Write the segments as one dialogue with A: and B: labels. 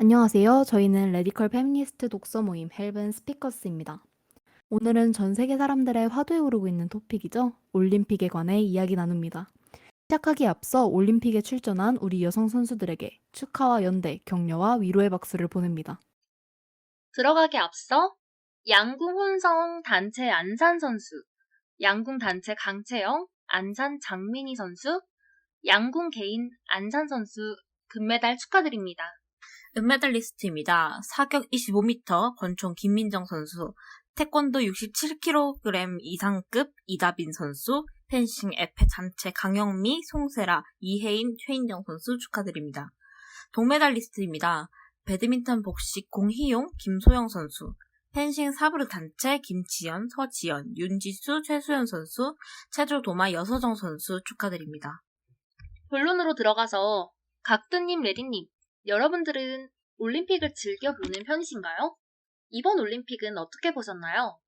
A: 안녕하세요. 저희는 레디컬 페미니스트 독서 모임 헬븐 스피커스입니다. 오늘은 전 세계 사람들의 화두에 오르고 있는 토픽이죠. 올림픽에 관해 이야기 나눕니다. 시작하기에 앞서 올림픽에 출전한 우리 여성 선수들에게 축하와 연대, 격려와 위로의 박수를 보냅니다.
B: 들어가기 앞서 양궁 혼성 단체 안산 선수, 양궁 단체 강채영, 안산 장민희 선수, 양궁 개인 안산 선수 금메달 축하드립니다.
C: 은메달리스트입니다. 사격 25m 권총 김민정 선수, 태권도 67kg 이상급 이다빈 선수, 펜싱 에페 단체 강영미, 송세라, 이혜인, 최인정 선수 축하드립니다. 동메달리스트입니다. 배드민턴 복식 공희용, 김소영 선수, 펜싱 사브르 단체 김지연, 서지연, 윤지수, 최수연 선수, 체조 도마 여서정 선수 축하드립니다.
B: 본론으로 들어가서 각두님, 레디님, 여러분들은 올림픽을 즐겨보는 편이신가요? 이번 올림픽은 어떻게 보셨나요?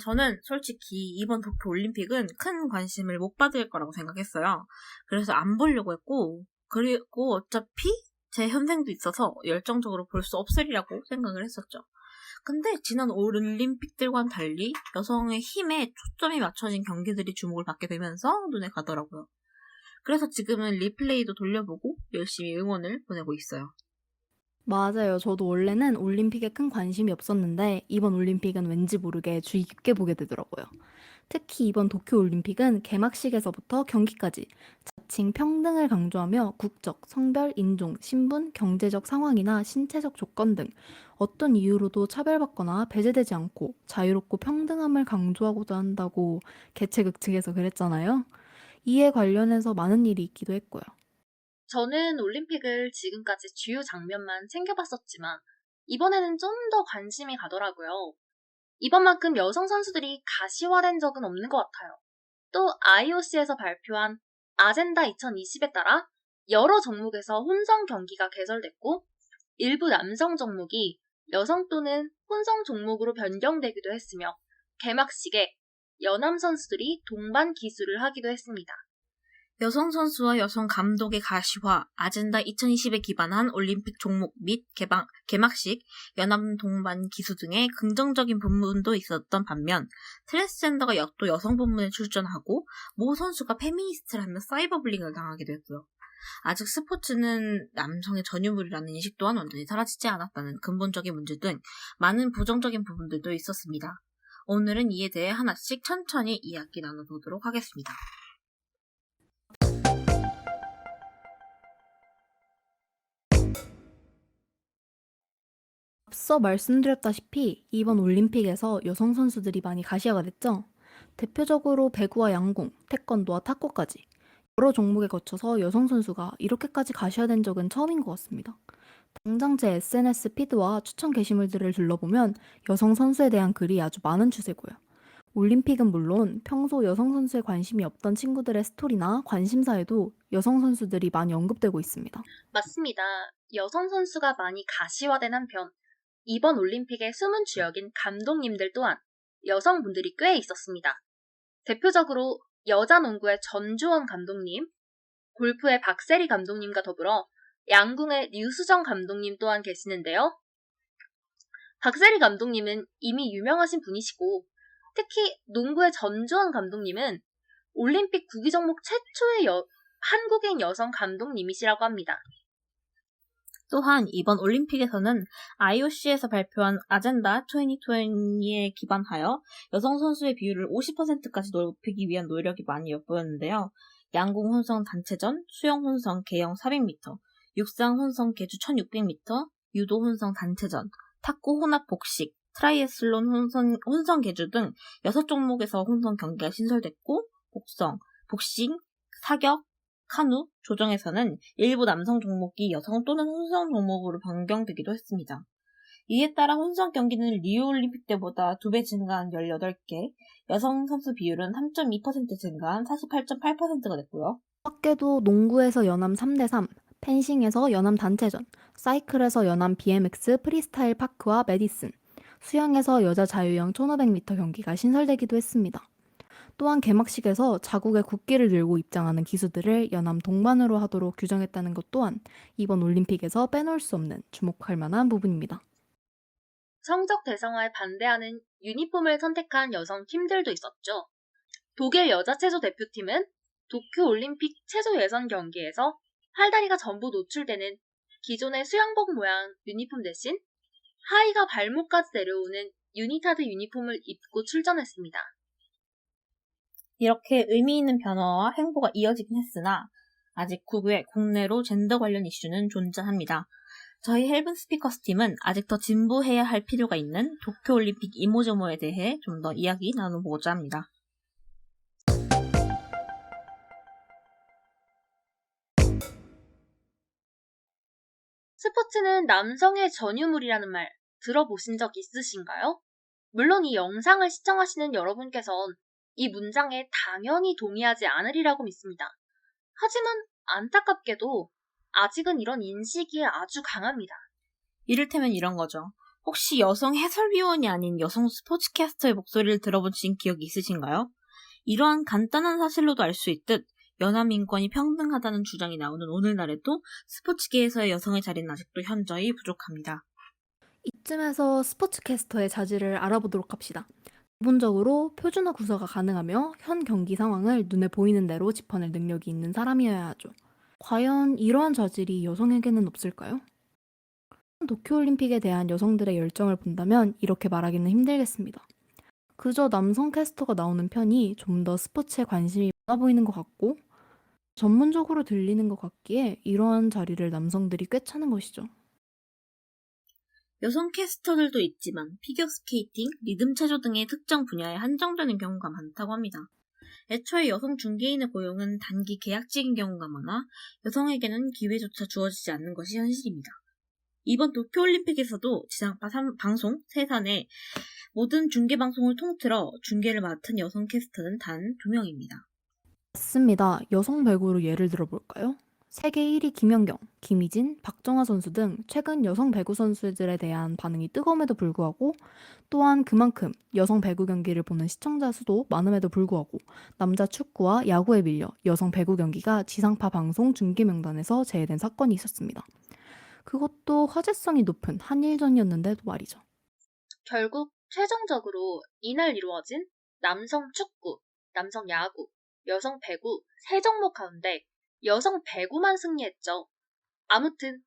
C: 저는 솔직히 이번 도쿄 올림픽은 큰 관심을 못 받을 거라고 생각했어요. 그래서 안 보려고 했고, 그리고 어차피 제 현생도 있어서 열정적으로 볼 수 없으리라고 생각을 했었죠. 근데 지난 올림픽들과는 달리 여성의 힘에 초점이 맞춰진 경기들이 주목을 받게 되면서 눈에 가더라고요. 그래서 지금은 리플레이도 돌려보고 열심히 응원을 보내고 있어요.
A: 맞아요. 저도 원래는 올림픽에 큰 관심이 없었는데 이번 올림픽은 왠지 모르게 주의 깊게 보게 되더라고요. 특히 이번 도쿄올림픽은 개막식에서부터 경기까지 자칭 평등을 강조하며 국적, 성별, 인종, 신분, 경제적 상황이나 신체적 조건 등 어떤 이유로도 차별받거나 배제되지 않고 자유롭고 평등함을 강조하고자 한다고 개최국 측에서 그랬잖아요. 이에 관련해서 많은 일이 있기도 했고요.
B: 저는 올림픽을 지금까지 주요 장면만 챙겨봤었지만 이번에는 좀 더 관심이 가더라고요. 이번만큼 여성 선수들이 가시화된 적은 없는 것 같아요. 또 IOC에서 발표한 아젠다 2020에 따라 여러 종목에서 혼성 경기가 개설됐고 일부 남성 종목이 여성 또는 혼성 종목으로 변경되기도 했으며 개막식에 여남 선수들이 동반 기술을 하기도 했습니다.
C: 여성 선수와 여성 감독의 가시화, 아젠다 2020에 기반한 올림픽 종목 및 개막식, 연합 동반 기수 등의 긍정적인 부분도 있었던 반면 트랜스젠더가 또 여성 부문에 출전하고 모 선수가 페미니스트라며 사이버 불링을 당하기도 했고요. 아직 스포츠는 남성의 전유물이라는 인식 또한 완전히 사라지지 않았다는 근본적인 문제 등 많은 부정적인 부분들도 있었습니다. 오늘은 이에 대해 하나씩 천천히 이야기 나눠보도록 하겠습니다.
A: 앞서 말씀드렸다시피 이번 올림픽에서 여성 선수들이 많이 가시화가 됐죠. 대표적으로 배구와 양궁, 태권도와 탁구까지 여러 종목에 거쳐서 여성 선수가 이렇게까지 가시화된 적은 처음인 것 같습니다. 당장 제 SNS 피드와 추천 게시물들을 둘러보면 여성 선수에 대한 글이 아주 많은 추세고요. 올림픽은 물론 평소 여성 선수에 관심이 없던 친구들의 스토리나 관심사에도 여성 선수들이 많이 언급되고 있습니다.
B: 맞습니다. 여성 선수가 많이 가시화된 한편 이번 올림픽의 숨은 주역인 감독님들 또한 여성분들이 꽤 있었습니다. 대표적으로 여자 농구의 전주원 감독님, 골프의 박세리 감독님과 더불어 양궁의 류수정 감독님 또한 계시는데요. 박세리 감독님은 이미 유명하신 분이시고 특히 농구의 전주원 감독님은 올림픽 구기 종목 최초의 한국인 여성 감독님이시라고 합니다.
C: 또한 이번 올림픽에서는 IOC에서 발표한 아젠다 2020에 기반하여 여성 선수의 비율을 50%까지 높이기 위한 노력이 많이 엿보였는데요. 양궁 혼성 단체전, 수영 혼성 계영 400m, 육상 혼성 계주 1600m, 유도 혼성 단체전, 탁구 혼합 복식, 트라이애슬론 혼성 계주 등 6종목에서 혼성 경기가 신설됐고 복싱, 사격, 카누, 조정에서는 일부 남성 종목이 여성 또는 혼성 종목으로 변경되기도 했습니다. 이에 따라 혼성 경기는 리우올림픽 때보다 2배 증가한 18개, 여성 선수 비율은 3.2% 증가한 48.8%가 됐고요.
A: 밖에도 농구에서 연암 3대3, 펜싱에서 연암 단체전, 사이클에서 연암 BMX 프리스타일 파크와 메디슨, 수영에서 여자 자유형 1500m 경기가 신설되기도 했습니다. 또한 개막식에서 자국의 국기를 들고 입장하는 기수들을 연함 동반으로 하도록 규정했다는 것 또한 이번 올림픽에서 빼놓을 수 없는 주목할 만한 부분입니다.
B: 성적 대성화에 반대하는 유니폼을 선택한 여성 팀들도 있었죠. 독일 여자 체조 대표팀은 도쿄올림픽 체조 예선 경기에서 팔다리가 전부 노출되는 기존의 수영복 모양 유니폼 대신 하의가 발목까지 내려오는 유니타드 유니폼을 입고 출전했습니다.
C: 이렇게 의미 있는 변화와 행보가 이어지긴 했으나 아직 국내로 젠더 관련 이슈는 존재합니다. 저희 헬븐 스피커스 팀은 아직 더 진보해야 할 필요가 있는 도쿄올림픽 이모저모에 대해 좀 더 이야기 나눠보고자 합니다.
B: 스포츠는 남성의 전유물이라는 말 들어보신 적 있으신가요? 물론 이 영상을 시청하시는 여러분께선 이 문장에 당연히 동의하지 않으리라고 믿습니다. 하지만 안타깝게도 아직은 이런 인식이 아주 강합니다.
C: 이를테면 이런 거죠. 혹시 여성 해설위원이 아닌 여성 스포츠캐스터의 목소리를 들어보신 기억이 있으신가요? 이러한 간단한 사실로도 알 수 있듯 연합 인권이 평등하다는 주장이 나오는 오늘날에도 스포츠계에서의 여성의 자리는 아직도 현저히 부족합니다.
A: 이쯤에서 스포츠캐스터의 자질을 알아보도록 합시다. 기본적으로 표준화 구사가 가능하며 현 경기 상황을 눈에 보이는 대로 짚어낼 능력이 있는 사람이어야 하죠. 과연 이러한 자질이 여성에게는 없을까요? 도쿄올림픽에 대한 여성들의 열정을 본다면 이렇게 말하기는 힘들겠습니다. 그저 남성 캐스터가 나오는 편이 좀 더 스포츠에 관심이 많아 보이는 것 같고 전문적으로 들리는 것 같기에 이러한 자리를 남성들이 꿰차는 것이죠.
C: 여성 캐스터들도 있지만 피겨스케이팅, 리듬체조 등의 특정 분야에 한정되는 경우가 많다고 합니다. 애초에 여성 중개인의 고용은 단기 계약직인 경우가 많아 여성에게는 기회조차 주어지지 않는 것이 현실입니다. 이번 도쿄올림픽에서도 지상파 방송 세산의 모든 중계방송을 통틀어 중계를 맡은 여성 캐스터는 단 2명입니다.
A: 맞습니다. 여성 배구로 예를 들어볼까요? 세계 1위 김연경, 김희진, 박정아 선수 등 최근 여성 배구 선수들에 대한 반응이 뜨거움에도 불구하고 또한 그만큼 여성 배구 경기를 보는 시청자 수도 많음에도 불구하고 남자 축구와 야구에 밀려 여성 배구 경기가 지상파 방송 중계 명단에서 제외된 사건이 있었습니다. 그것도 화제성이 높은 한일전이었는데도 말이죠.
B: 결국 최종적으로 이날 이루어진 남성 축구, 남성 야구, 여성 배구 세 종목 가운데 여성 배구만 승리했죠. 아무튼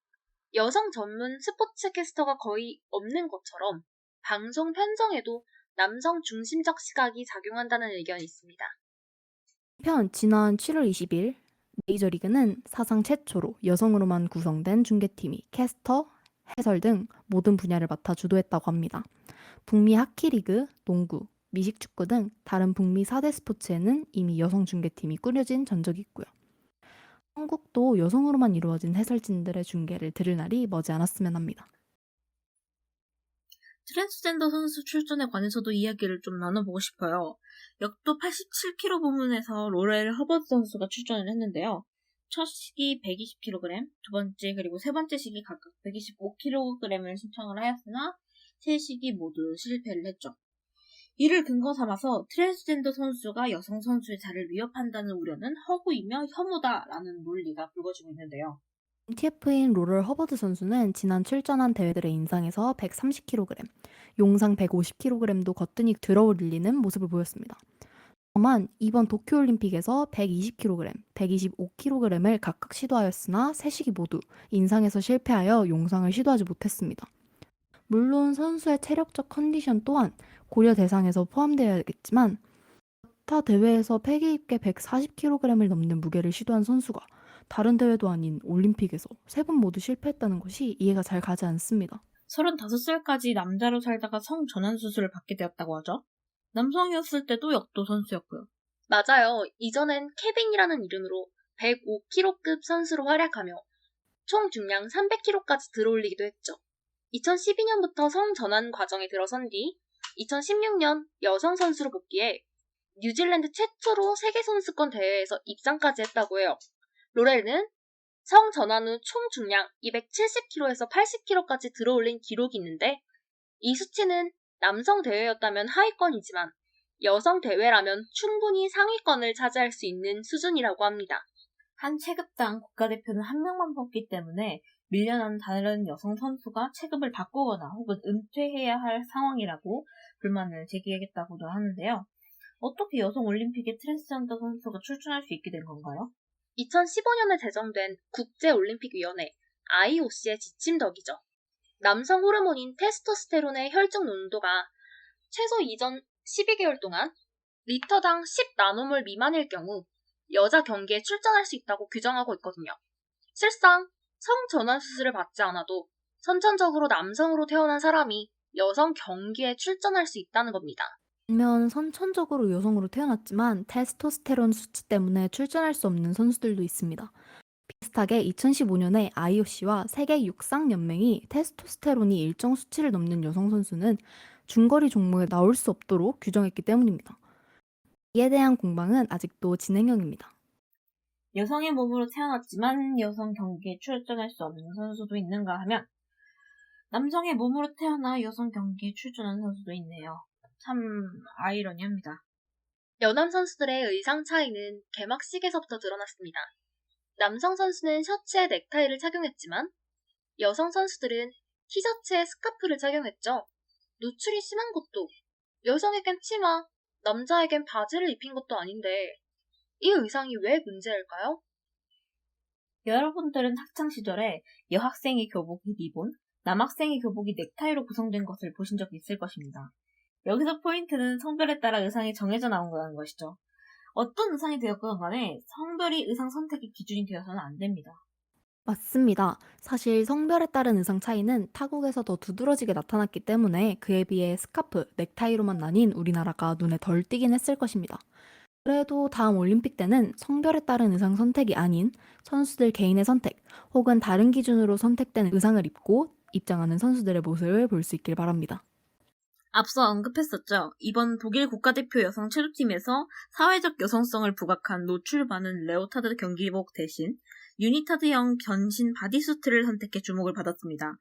B: 여성 전문 스포츠 캐스터가 거의 없는 것처럼 방송 편성에도 남성 중심적 시각이 작용한다는 의견이 있습니다.
A: 한편 지난 7월 20일 메이저리그는 사상 최초로 여성으로만 구성된 중계팀이 캐스터, 해설 등 모든 분야를 맡아 주도했다고 합니다. 북미 하키리그, 농구, 미식축구 등 다른 북미 4대 스포츠에는 이미 여성 중계팀이 꾸려진 전적이 있고요. 한국도 여성으로만 이루어진 해설진들의 중계를 들을 날이 머지 않았으면 합니다.
C: 트랜스젠더 선수 출전에 관해서도 이야기를 좀 나눠보고 싶어요. 역도 87kg 부문에서 로렐 허버드 선수가 출전을 했는데요. 첫 시기 120kg, 두 번째 그리고 세 번째 시기 각각 125kg을 신청을 하였으나 세 시기 모두 실패를 했죠. 이를 근거 삼아서 트랜스젠더 선수가 여성 선수의 자리를 위협한다는 우려는 허구이며 혐오다라는 논리가 불거지고 있는데요.
A: TF인 로럴 허버드 선수는 지난 출전한 대회들의 인상에서 130kg, 용상 150kg도 거뜬히 들어올리는 모습을 보였습니다. 다만 이번 도쿄올림픽에서 120kg, 125kg을 각각 시도하였으나 세 시기 모두 인상에서 실패하여 용상을 시도하지 못했습니다. 물론 선수의 체력적 컨디션 또한 고려 대상에서 포함되어야겠지만 타 대회에서 패기 있게 140kg을 넘는 무게를 시도한 선수가 다른 대회도 아닌 올림픽에서 세 번 모두 실패했다는 것이 이해가 잘 가지 않습니다.
C: 35살까지 남자로 살다가 성전환 수술을 받게 되었다고 하죠. 남성이었을 때도 역도 선수였고요.
B: 맞아요. 이전엔 케빈이라는 이름으로 105kg급 선수로 활약하며 총 중량 300kg까지 들어올리기도 했죠. 2012년부터 성전환 과정에 들어선 뒤 2016년 여성 선수로 복귀해 뉴질랜드 최초로 세계선수권 대회에서 입상까지 했다고 해요. 로렐은 성전환 후 총 중량 270kg에서 80kg까지 들어올린 기록이 있는데 이 수치는 남성 대회였다면 하위권이지만 여성 대회라면 충분히 상위권을 차지할 수 있는 수준이라고 합니다.
C: 한 체급당 국가대표는 한 명만 뽑기 때문에 밀려난 다른 여성 선수가 체급을 바꾸거나 혹은 은퇴해야 할 상황이라고 불만을 제기하겠다고도 하는데요. 어떻게 여성 올림픽에 트랜스젠더 선수가 출전할 수 있게 된 건가요?
B: 2015년에 제정된 국제올림픽위원회 IOC의 지침 덕이죠. 남성 호르몬인 테스토스테론의 혈중 농도가 최소 이전 12개월 동안 리터당 10나노몰 미만일 경우 여자 경기에 출전할 수 있다고 규정하고 있거든요. 실상 성전환 수술을 받지 않아도 선천적으로 남성으로 태어난 사람이 여성 경기에 출전할 수 있다는 겁니다.
A: 반면 선천적으로 여성으로 태어났지만 테스토스테론 수치 때문에 출전할 수 없는 선수들도 있습니다. 비슷하게 2015년에 IOC와 세계 육상 연맹이 테스토스테론이 일정 수치를 넘는 여성 선수는 중거리 종목에 나올 수 없도록 규정했기 때문입니다. 이에 대한 공방은 아직도 진행형입니다.
C: 여성의 몸으로 태어났지만 여성 경기에 출전할 수 없는 선수도 있는가 하면 남성의 몸으로 태어나 여성 경기에 출전한 선수도 있네요. 참 아이러니합니다.
B: 여남 선수들의 의상 차이는 개막식에서부터 드러났습니다. 남성 선수는 셔츠에 넥타이를 착용했지만 여성 선수들은 티셔츠에 스카프를 착용했죠. 노출이 심한 것도 여성에겐 치마, 남자에겐 바지를 입힌 것도 아닌데 이 의상이 왜 문제일까요?
C: 여러분들은 학창시절에 여학생의 교복이 리본, 남학생의 교복이 넥타이로 구성된 것을 보신 적이 있을 것입니다. 여기서 포인트는 성별에 따라 의상이 정해져 나온 거라는 것이죠. 어떤 의상이 되었건 간에 성별이 의상 선택의 기준이 되어서는 안 됩니다.
A: 맞습니다. 사실 성별에 따른 의상 차이는 타국에서 더 두드러지게 나타났기 때문에 그에 비해 스카프, 넥타이로만 나뉜 우리나라가 눈에 덜 띄긴 했을 것입니다. 그래도 다음 올림픽 때는 성별에 따른 의상 선택이 아닌 선수들 개인의 선택 혹은 다른 기준으로 선택된 의상을 입고 입장하는 선수들의 모습을 볼 수 있길 바랍니다.
C: 앞서 언급했었죠. 이번 독일 국가대표 여성 체조팀에서 사회적 여성성을 부각한 노출 많은 레오타드 경기복 대신 유니타드형 견신 바디수트를 선택해 주목을 받았습니다.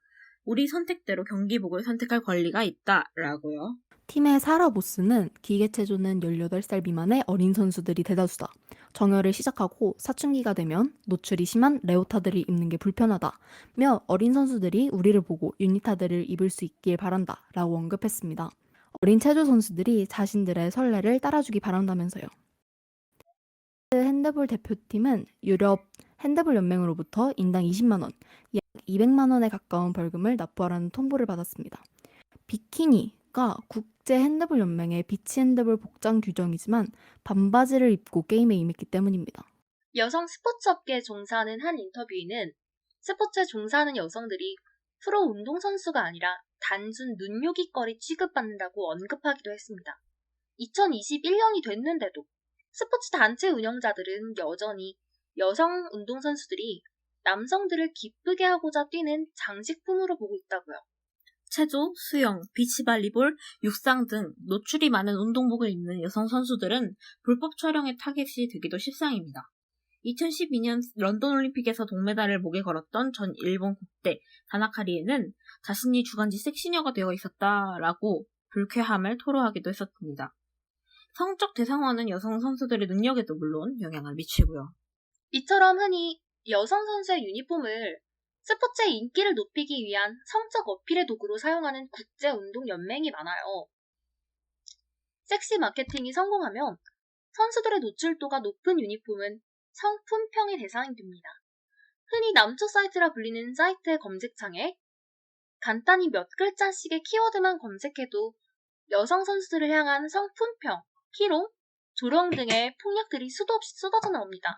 C: 우리 선택대로 경기복을 선택할 권리가 있다라고요.
A: 팀의 사라 보스는 기계체조는 18살 미만의 어린 선수들이 대다수다. 정열을 시작하고 사춘기가 되면 노출이 심한 레오타드를 입는 게 불편하다며 어린 선수들이 우리를 보고 유니타드를 입을 수 있길 바란다 라고 언급했습니다. 어린 체조 선수들이 자신들의 선례를 따라주기 바란다면서요. 핸드볼 대표팀은 유럽 핸드볼 연맹으로부터 인당 20만 원, 약 200만 원에 가까운 벌금을 납부하라는 통보를 받았습니다. 비키니가 국제 핸드볼 연맹의 비치 핸드볼 복장 규정이지만 반바지를 입고 게임에 임했기 때문입니다.
B: 여성 스포츠 업계에 종사하는 한 인터뷰인은 스포츠에 종사하는 여성들이 프로 운동선수가 아니라 단순 눈요깃거리 취급받는다고 언급하기도 했습니다. 2021년이 됐는데도 스포츠 단체 운영자들은 여전히 여성 운동선수들이 남성들을 기쁘게 하고자 뛰는 장식품으로 보고 있다고요.
C: 체조, 수영, 비치발리볼, 육상 등 노출이 많은 운동복을 입는 여성 선수들은 불법 촬영의 타겟이 되기도 십상입니다. 2012년 런던 올림픽에서 동메달을 목에 걸었던 전 일본 국대 다나카리에는 자신이 주간지 섹시녀가 되어 있었다라고 불쾌함을 토로하기도 했었습니다. 성적 대상화는 여성 선수들의 능력에도 물론 영향을 미치고요.
B: 이처럼 흔히 여성 선수의 유니폼을 스포츠의 인기를 높이기 위한 성적 어필의 도구로 사용하는 국제운동연맹이 많아요. 섹시 마케팅이 성공하면 선수들의 노출도가 높은 유니폼은 성품평의 대상이 됩니다. 흔히 남초 사이트라 불리는 사이트의 검색창에 간단히 몇 글자씩의 키워드만 검색해도 여성 선수들을 향한 성품평, 희롱, 조롱 등의 폭력들이 수도 없이 쏟아져 나옵니다.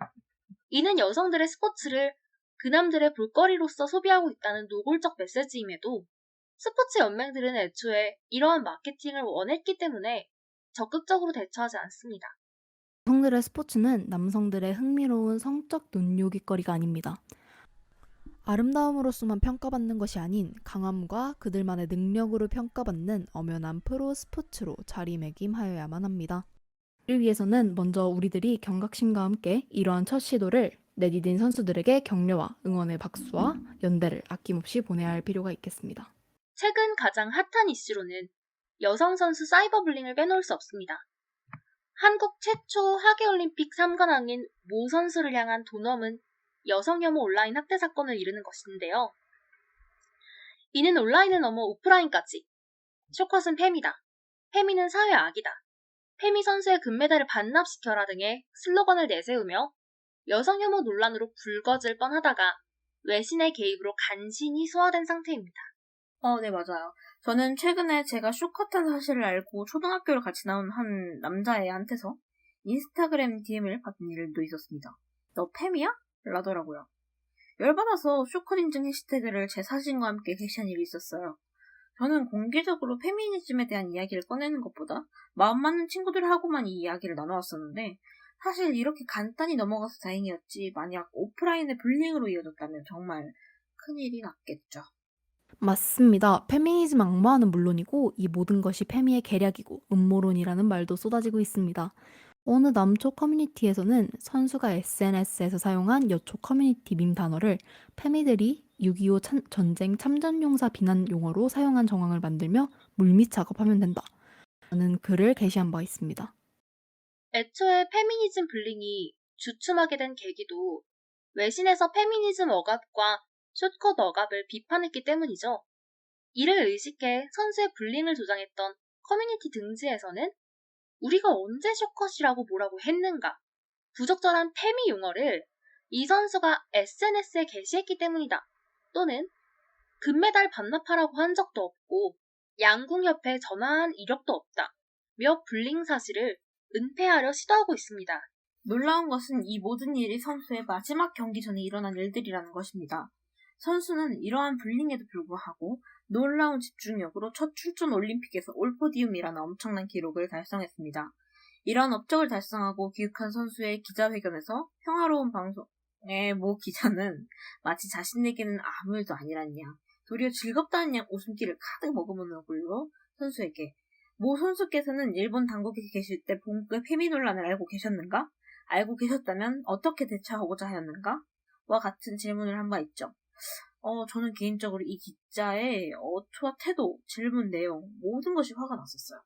B: 이는 여성들의 스포츠를 그남들의 볼거리로서 소비하고 있다는 노골적 메시지임에도 스포츠 연맹들은 애초에 이러한 마케팅을 원했기 때문에 적극적으로 대처하지 않습니다.
A: 여성들의 스포츠는 남성들의 흥미로운 성적 눈요깃거리가 아닙니다. 아름다움으로서만 평가받는 것이 아닌 강함과 그들만의 능력으로 평가받는 엄연한 프로 스포츠로 자리매김하여야만 합니다. 이를 위해서는 먼저 우리들이 경각심과 함께 이러한 첫 시도를 내디딘 선수들에게 격려와 응원의 박수와 연대를 아낌없이 보내야 할 필요가 있겠습니다.
B: 최근 가장 핫한 이슈로는 여성 선수 사이버불링을 빼놓을 수 없습니다. 한국 최초 하계올림픽 3관왕인 모 선수를 향한 돈엄은 여성 혐오 온라인 학대 사건을 이르는 것인데요. 이는 온라인을 넘어 오프라인까지. 쇼컷은 페미다. 페미는 사회 악이다. 페미 선수의 금메달을 반납시켜라 등의 슬로건을 내세우며 여성 혐오 논란으로 불거질 뻔하다가 외신의 개입으로 간신히 소화된 상태입니다.
C: 네, 맞아요. 저는 최근에 제가 쇼컷한 사실을 알고 초등학교를 같이 나온 한 남자애한테서 인스타그램 DM을 받은 일도 있었습니다. 너 팸이야? 라더라고요. 열받아서 쇼컷 인증 해시태그를 제 사진과 함께 게시한 일이 있었어요. 저는 공개적으로 페미니즘에 대한 이야기를 꺼내는 것보다 마음 맞는 친구들하고만 이 이야기를 나눠왔었는데 사실 이렇게 간단히 넘어가서 다행이었지 만약 오프라인의 불링으로 이어졌다면 정말 큰일이 났겠죠.
A: 맞습니다. 페미니즘 악마는 물론이고 이 모든 것이 페미의 계략이고 음모론이라는 말도 쏟아지고 있습니다. 어느 남초 커뮤니티에서는 선수가 SNS에서 사용한 여초 커뮤니티 밈 단어를 페미들이 6.25 전쟁 참전용사 비난 용어로 사용한 정황을 만들며 물밑 작업하면 된다 라는 글을 게시한 바 있습니다.
B: 애초에 페미니즘 불링이 주춤하게 된 계기도 외신에서 페미니즘 억압과 숏컷 억압을 비판했기 때문이죠. 이를 의식해 선수의 불링을 조장했던 커뮤니티 등지에서는 우리가 언제 숏컷이라고 뭐라고 했는가? 부적절한 페미 용어를 이 선수가 SNS에 게시했기 때문이다. 또는 금메달 반납하라고 한 적도 없고 양궁협회에 전화한 이력도 없다. 며 불링 사실을 은폐하려 시도하고 있습니다.
C: 놀라운 것은 이 모든 일이 선수의 마지막 경기 전에 일어난 일들이라는 것입니다. 선수는 이러한 불링에도 불구하고 놀라운 집중력으로 첫 출전 올림픽에서 올포디움이라는 엄청난 기록을 달성했습니다. 이러한 업적을 달성하고 귀국한 선수의 기자회견에서 평화로운 방송의 모 기자는 마치 자신에게는 아무 일도 아니란 양, 도리어 즐겁다는 양 웃음기를 가득 머금은 얼굴로 선수에게 모 선수께서는 일본 당국에 계실 때 본국의 페미 논란을 알고 계셨는가? 알고 계셨다면 어떻게 대처하고자 하였는가? 와 같은 질문을 한 바 있죠. 저는 개인적으로 이 기자의 어투와 태도, 질문 내용 모든 것이 화가 났었어요.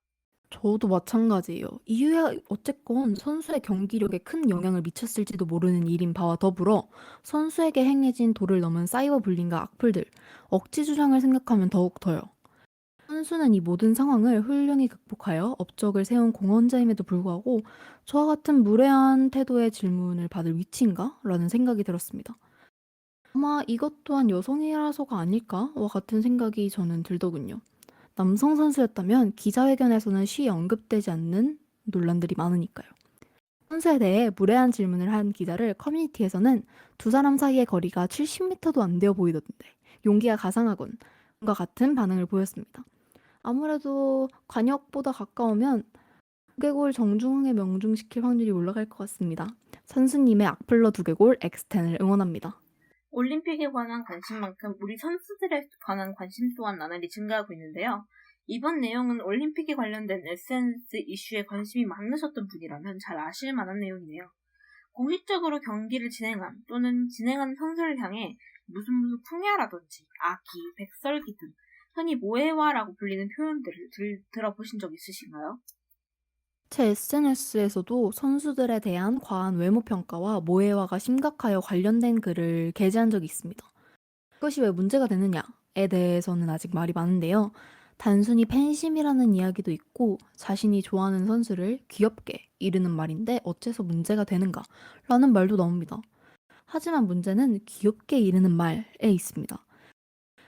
A: 저도 마찬가지예요. 이후에 어쨌건 선수의 경기력에 큰 영향을 미쳤을지도 모르는 일인 바와 더불어 선수에게 행해진 도를 넘은 사이버 불링과 악플들, 억지 주장을 생각하면 더욱 더요. 선수는 이 모든 상황을 훌륭히 극복하여 업적을 세운 공헌자임에도 불구하고 저와 같은 무례한 태도의 질문을 받을 위치인가? 라는 생각이 들었습니다. 아마 이것 또한 여성이라서가 아닐까와 같은 생각이 저는 들더군요. 남성 선수였다면 기자회견에서는 쉬이 언급되지 않는 논란들이 많으니까요. 선수에 대해 무례한 질문을 한 기자를 커뮤니티에서는 두 사람 사이의 거리가 70m도 안 되어 보이던데 용기가 가상하군 과 같은 반응을 보였습니다. 아무래도 관역보다 가까우면 두개골 정중흥에 명중시킬 확률이 올라갈 것 같습니다. 선수님의 악플러 두개골 X10을 응원합니다.
C: 올림픽에 관한 관심만큼 우리 선수들에 관한 관심 또한 나날이 증가하고 있는데요. 이번 내용은 올림픽에 관련된 SNS 이슈에 관심이 많으셨던 분이라면 잘 아실 만한 내용이네요. 공식적으로 경기를 진행한 또는 진행하는 선수를 향해 무슨 풍야라든지 아기, 백설기 등 흔히 모해화라고 불리는 표현들을 들어보신 적 있으신가요?
A: 제 SNS에서도 선수들에 대한 과한 외모 평가와 모해화가 심각하여 관련된 글을 게재한 적이 있습니다. 그것이 왜 문제가 되느냐에 대해서는 아직 말이 많은데요. 단순히 팬심이라는 이야기도 있고 자신이 좋아하는 선수를 귀엽게 이르는 말인데 어째서 문제가 되는가 라는 말도 나옵니다. 하지만 문제는 귀엽게 이르는 말에 있습니다.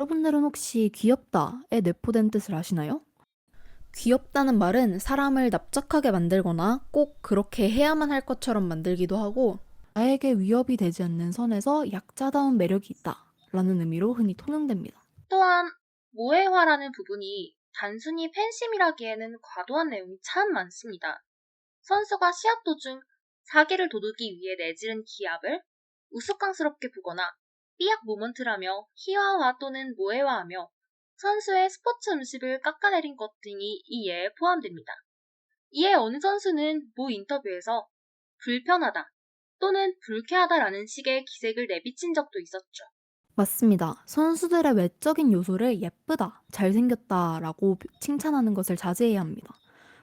A: 여러분들은 혹시 귀엽다에 내포된 뜻을 아시나요? 귀엽다는 말은 사람을 납작하게 만들거나 꼭 그렇게 해야만 할 것처럼 만들기도 하고 나에게 위협이 되지 않는 선에서 약자다운 매력이 있다 라는 의미로 흔히 통용됩니다.
B: 또한 모해화라는 부분이 단순히 팬심이라기에는 과도한 내용이 참 많습니다. 선수가 시합 도중 사기를 돋우기 위해 내지른 기합을 우스꽝스럽게 보거나 삐약 모먼트라며 희화화 또는 모해화하며 선수의 스포츠 음식을 깎아내린 것 등이 이 예에 포함됩니다. 이에 어느 선수는 모 인터뷰에서 불편하다 또는 불쾌하다라는 식의 기색을 내비친 적도 있었죠.
A: 맞습니다. 선수들의 외적인 요소를 예쁘다, 잘생겼다 라고 칭찬하는 것을 자제해야 합니다.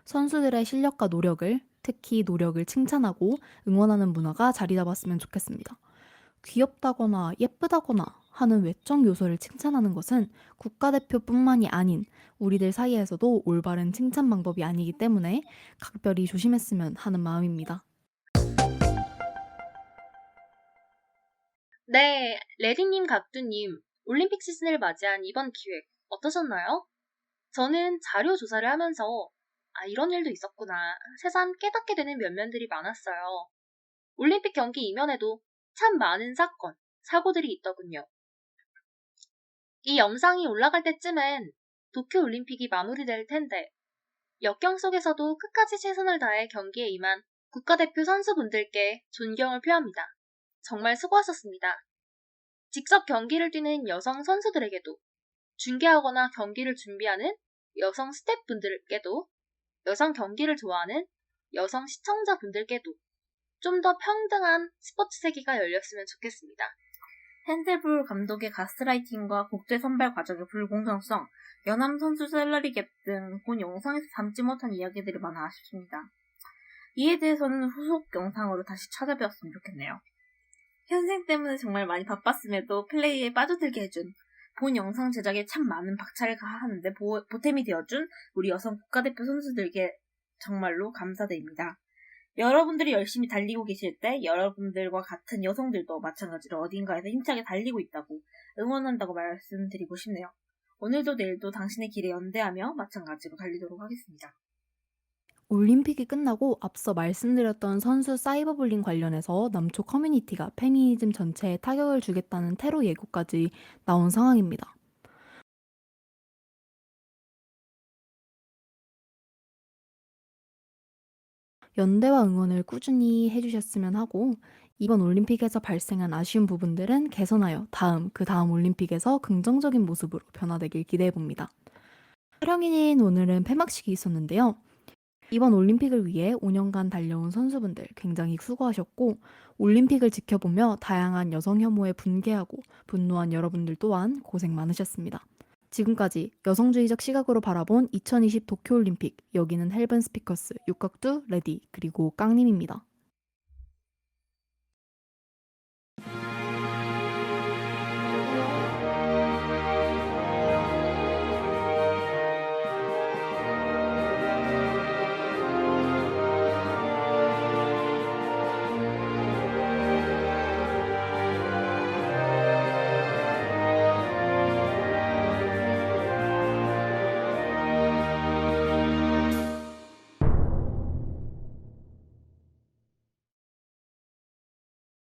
A: 선수들의 실력과 노력을 특히 노력을 칭찬하고 응원하는 문화가 자리 잡았으면 좋겠습니다. 귀엽다거나 예쁘다거나 하는 외적 요소를 칭찬하는 것은 국가대표뿐만이 아닌 우리들 사이에서도 올바른 칭찬 방법이 아니기 때문에 각별히 조심했으면 하는 마음입니다.
B: 네, 레디님, 각두님, 올림픽 시즌을 맞이한 이번 기획 어떠셨나요? 저는 자료 조사를 하면서 이런 일도 있었구나 새삼 깨닫게 되는 면면들이 많았어요. 올림픽 경기 이면에도 참 많은 사건, 사고들이 있더군요. 이 영상이 올라갈 때쯤엔 도쿄올림픽이 마무리될 텐데 역경 속에서도 끝까지 최선을 다해 경기에 임한 국가대표 선수분들께 존경을 표합니다. 정말 수고하셨습니다. 직접 경기를 뛰는 여성 선수들에게도, 중계하거나 경기를 준비하는 여성 스태프분들께도, 여성 경기를 좋아하는 여성 시청자분들께도 좀 더 평등한 스포츠 세계가 열렸으면 좋겠습니다.
C: 핸드볼 감독의 가스라이팅과 국제 선발 과정의 불공정성, 연함 선수 샐러리 갭 등 본 영상에서 담지 못한 이야기들이 많아 아쉽습니다. 이에 대해서는 후속 영상으로 다시 찾아뵈었으면 좋겠네요. 현생 때문에 정말 많이 바빴음에도 플레이에 빠져들게 해준, 본 영상 제작에 참 많은 박차를 가하는데 보탬이 되어준 우리 여성 국가대표 선수들께 정말로 감사드립니다. 여러분들이 열심히 달리고 계실 때 여러분들과 같은 여성들도 마찬가지로 어딘가에서 힘차게 달리고 있다고 응원한다고 말씀드리고 싶네요. 오늘도 내일도 당신의 길에 연대하며 마찬가지로 달리도록 하겠습니다.
A: 올림픽이 끝나고 앞서 말씀드렸던 선수 사이버불링 관련해서 남초 커뮤니티가 페미니즘 전체에 타격을 주겠다는 테러 예고까지 나온 상황입니다. 연대와 응원을 꾸준히 해주셨으면 하고 이번 올림픽에서 발생한 아쉬운 부분들은 개선하여 그 다음 올림픽에서 긍정적인 모습으로 변화되길 기대해봅니다. 촬영인 오늘은 폐막식이 있었는데요. 이번 올림픽을 위해 5년간 달려온 선수분들 굉장히 수고하셨고 올림픽을 지켜보며 다양한 여성 혐오에 분개하고 분노한 여러분들 또한 고생 많으셨습니다. 지금까지 여성주의적 시각으로 바라본 2020 도쿄올림픽, 여기는 헬븐 스피커스, 육각두, 레디, 그리고 깡님입니다.